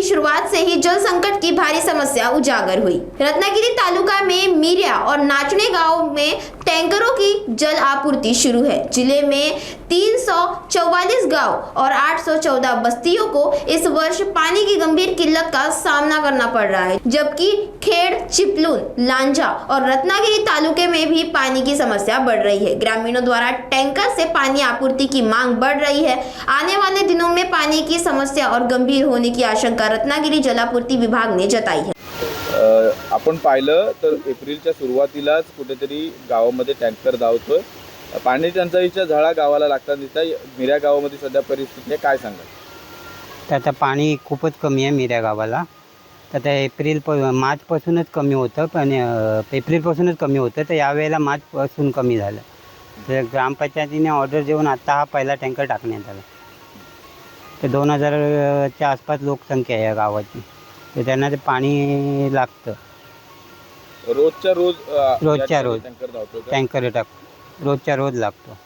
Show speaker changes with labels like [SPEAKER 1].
[SPEAKER 1] शुरुआत से ही जल संकट की भारी समस्या उजागर हुई। रत्नागिरी तालुका में मीरिया और नाचने गांव में टैंकरों की जल आपूर्ति शुरू है। जिले में 344 गांव और 814 बस्तियों को इस वर्ष पानी की गंभीर किल्लत का सामना करना पड़ रहा है, जबकि खेड़, चिपलून, लांजा और रत्नागिरी तालुके में भी पानी की समस्या बढ़ रही है। ग्रामीणों द्वारा टैंकर से पानी आपूर्ति की मांग बढ़ रही है। आने वाले दिनों में पानी की समस्या और गंभीर होने की आशंका रत्नागिरी जलापूर्ति विभाग ने जताई है।
[SPEAKER 2] आपण पाहिलं तर एप्रिलच्या सुरुवातीलाच कुठेतरी गावामध्ये टँकर धावतोय। पाणी टंचाईच्या झळा गावाला लागतात दिसतात। मिऱ्या गावामध्ये सध्या परिस्थिती आहे, काय सांगाल?
[SPEAKER 3] तर आता पाणी खूपच कमी आहे मिऱ्या गावाला। तर आता मार्चपासूनच कमी होतं, पण एप्रिलपासूनच कमी होतं, तर यावेळेला मार्चपासून कमी झालं। तर ग्रामपंचायतीने ऑर्डर देऊन आता हा पहिला टँकर टाकण्यात आला। तर 2000च्या आसपास लोकसंख्या आहे या गावाची, तर त्यांना ते पाणी लागतं।
[SPEAKER 2] रोजच्या रोज
[SPEAKER 3] रोजच्या रोज
[SPEAKER 2] टँकर धावतो का?
[SPEAKER 3] टँकर रोजच्या रोज लागतो।